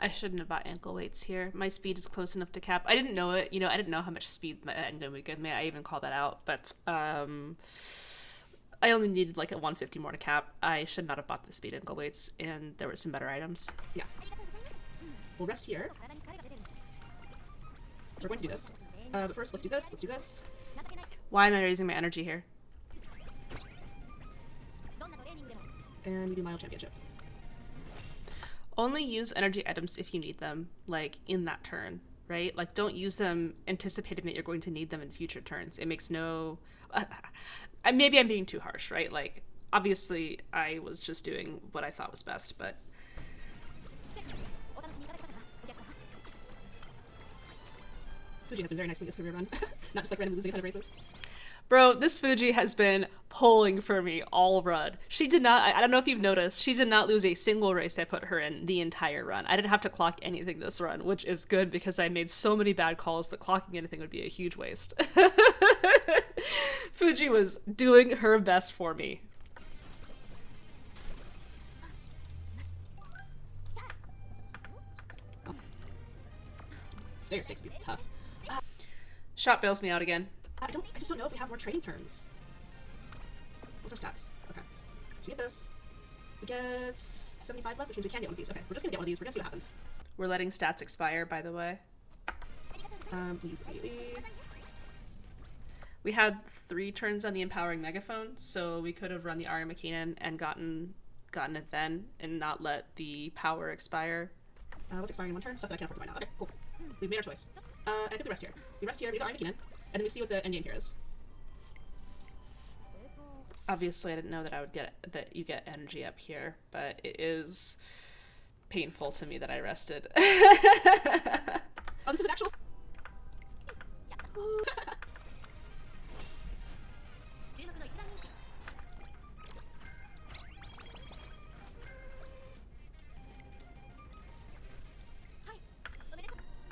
I shouldn't have bought ankle weights here. My speed is close enough to cap. I didn't know it. You know, I didn't know how much speed my end game would give me. I even called that out. But I only needed like a 150 more to cap. I should not have bought the speed ankle weights, and there were some better items. Yeah. We'll rest here. We're going to do this. But first, let's do this. Let's do this. Why am I raising my energy here? And we do Mile Championship. Only use energy items if you need them, like, in that turn, right? Like, don't use them anticipating that you're going to need them in future turns. It makes no... maybe I'm being too harsh, right? Like, obviously, I was just doing what I thought was best, but... Fuji has been very nice to me this career run. Not just like randomly losing a ton of races. Bro, this Fuji has been pulling for me all run. She did not, I don't know if you've noticed, she did not lose a single race I put her in the entire run. I didn't have to clock anything this run, which is good because I made so many bad calls that clocking anything would be a huge waste. Fuji was doing her best for me. Stair stakes would be tough. Shot bails me out again. I just don't know if we have more training turns. What's our stats? Okay. We get this. We get 75 left, which means we can get one of these. Okay, we're just gonna get one of these. We're gonna see what happens. We're letting stats expire, by the way. We use this immediately. We had 3 turns on the Empowering Megaphone, so we could have run the Aria McKinnon and gotten it then, and not let the power expire. What's expiring in 1 turn? Stuff that I can't afford to buy now. Okay, cool. We've made our choice. And I think we rest here. We rest here, we do the Aria McKinnon, and then we see what the endgame here is. Obviously, I didn't know that I would get that you get energy up here, but it is painful to me that I rested. Oh, this is an actual.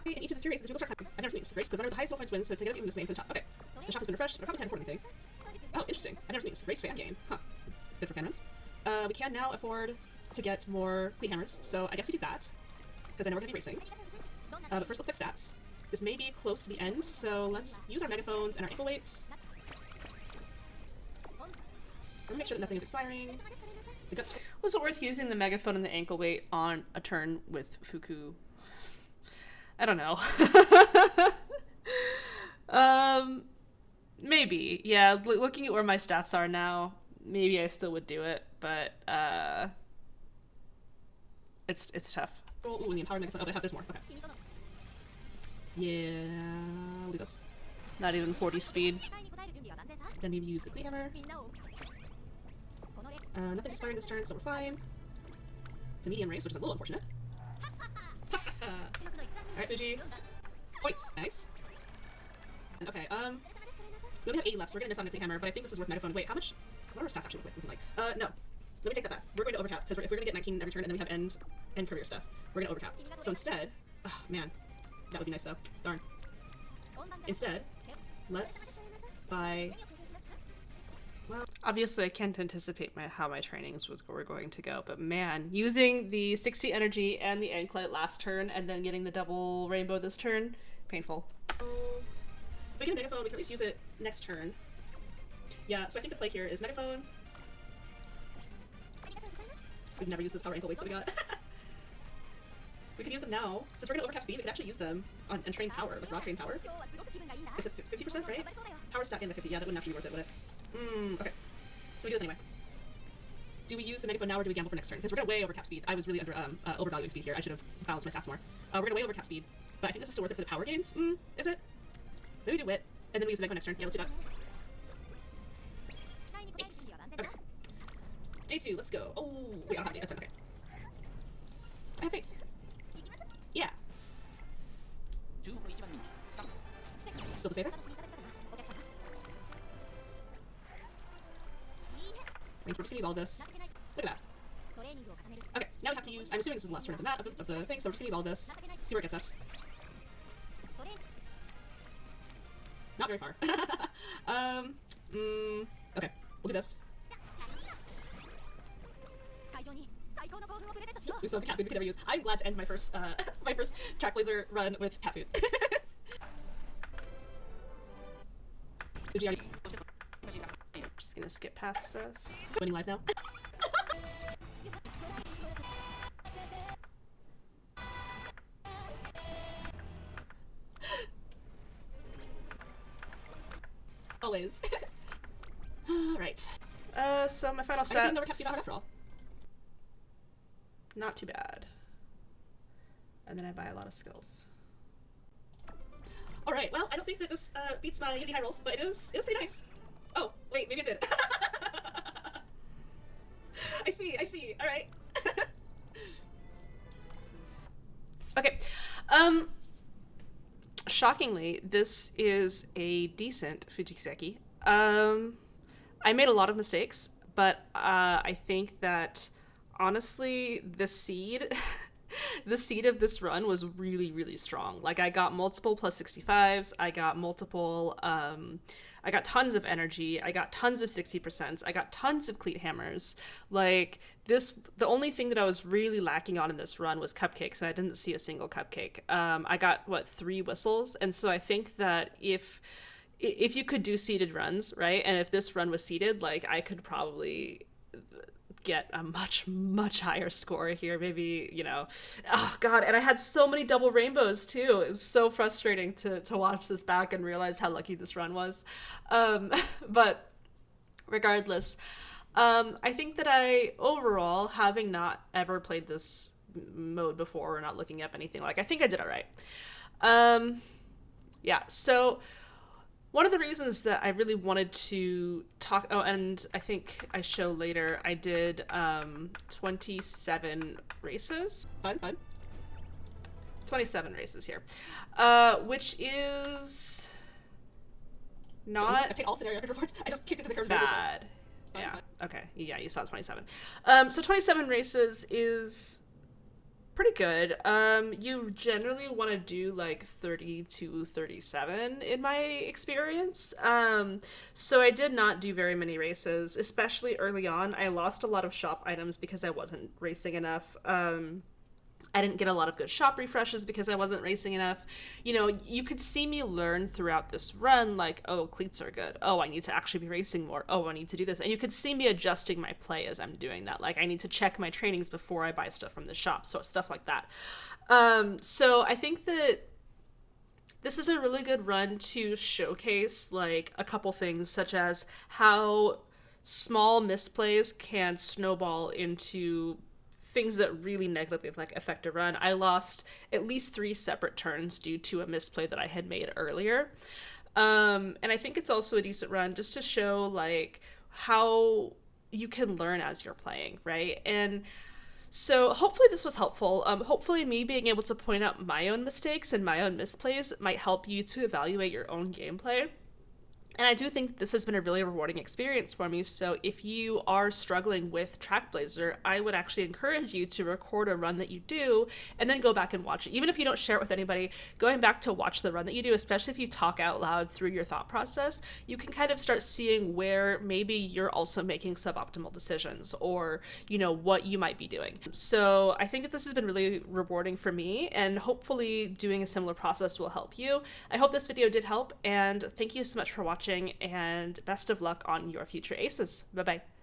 In each of the 3 races, the people start time. I've never seen these. Race, the runner with the highest points wins, so together we win this name for the top. Okay. The shop has been refreshed. I probably can't afford anything. Oh, interesting. I've never seen these. Race fan game. Huh. Good for fan runs. We can now afford to get more Cleat Hammers, so I guess we do that. Because I know we're going to be racing. But first, let's get stats. This may be close to the end, so let's use our megaphones and our ankle weights. I'm gonna make sure that nothing is expiring. The guts. Was it worth using the megaphone and the ankle weight on a turn with Fuku? I don't know. Maybe. Yeah, looking at where my stats are now, maybe I still would do it, but it's tough. Oh, ooh, the Empower Megaphone. Oh, there's more. Okay. Yeah, we'll do this. Not even 40 speed. Then maybe use the Cleat Hammer. Nothing's expiring this turn, so we're fine. It's a medium race, which is a little unfortunate. Alright, Fuji. Points. Nice. And okay, we only have 80 left, so we're gonna miss on the Cleat Hammer, but I think this is worth megaphone. Wait, how much? What are our stats actually looking like? No. Let me take that back. We're going to overcap, because if we're gonna get 19 every turn and then we have end career stuff, we're gonna overcap. So instead, oh man, that would be nice though. Darn. Instead, let's buy Well, Obviously, I can't anticipate how my trainings were going to go, but man, using the 60 energy and the anklet last turn and then getting the double rainbow this turn, painful. if we get a megaphone, we can at least use it next turn. Yeah, so I think the play here is megaphone. We've never used those power ankle weights that we got. We can use them now. Since we're gonna overcap speed, we can actually use them on and train power, like raw train power. It's a 50%, right? Power stack in the 50. Yeah, that wouldn't actually be worth it, would it? Okay. So we do this anyway. Do we use the megaphone now or do we gamble for next turn? Because we're gonna way overcap speed. I was really overvaluing speed here. I should have balanced my stats more. We're gonna way overcap speed, but I think this is still worth it for the power gains. Is it? Maybe we do wit, and then we use the megaphone next turn. Yeah, let's do that. Thanks. Okay. Day 2, let's go. Oh, wait, I don't have day. That's fine. Okay. I have faith. Yeah. Still the favor? We're just gonna use all this. Look at that. Okay, now we have to use. I'm assuming this is the last turn of the map of the thing, so we're just gonna use all this. See where it gets us. Not very far. Okay, we'll do this. We still have cat food we can never use. I'm glad to end my first my first Trackblazer run with cat food. Just gonna skip past this. Winning live now. Always. Alright. So my final I just didn't know stats. after all. Not too bad. And then I buy a lot of skills. Alright, well, I don't think that this beats my Unity high rolls, but it is pretty nice. Oh, wait, maybe it did. I see. Alright. Okay. Shockingly, this is a decent Fujiseki. I made a lot of mistakes, but I think that honestly, the seed of this run was really, really strong. Like, I got multiple plus 65s, I got multiple, I got tons of energy, I got tons of 60%, I got tons of Cleat Hammers. Like, the only thing that I was really lacking on in this run was cupcakes, and I didn't see a single cupcake. I got, 3 whistles, and so I think that if you could do seeded runs, right, and if this run was seeded, like, I could probably get a much higher score here, maybe, oh god. And I had so many double rainbows too. It was so frustrating to watch this back and realize how lucky this run was. But regardless, I think that I overall, having not ever played this mode before or not looking up anything, I think I did all right. Yeah, so one of the reasons that I really wanted to talk, and I think I show later, I did 27 races. Fun. 27 races here, which is not I've taken all scenario reports. I just kicked it to the curve. bad. Yeah. Okay. Yeah, you saw 27. So 27 races is pretty good. You generally want to do 30 to 37 in my experience. So I did not do very many races, especially early on. I lost a lot of shop items because I wasn't racing enough. I didn't get a lot of good shop refreshes because I wasn't racing enough. You could see me learn throughout this run, oh, cleats are good. Oh, I need to actually be racing more. Oh, I need to do this. And you could see me adjusting my play as I'm doing that. I need to check my trainings before I buy stuff from the shop, so stuff like that. So I think that this is a really good run to showcase, a couple things, such as how small misplays can snowball into things that really negatively affect a run. I lost at least 3 separate turns due to a misplay that I had made earlier. And I think it's also a decent run just to show how you can learn as you're playing, right? And so hopefully this was helpful. Hopefully me being able to point out my own mistakes and my own misplays might help you to evaluate your own gameplay. And I do think this has been a really rewarding experience for me. So if you are struggling with Trackblazer, I would actually encourage you to record a run that you do and then go back and watch it. Even if you don't share it with anybody, going back to watch the run that you do, especially if you talk out loud through your thought process, you can kind of start seeing where maybe you're also making suboptimal decisions, or, you know, what you might be doing. So I think that this has been really rewarding for me, and hopefully doing a similar process will help you. I hope this video did help, and thank you so much for watching, and best of luck on your future aces. Bye bye.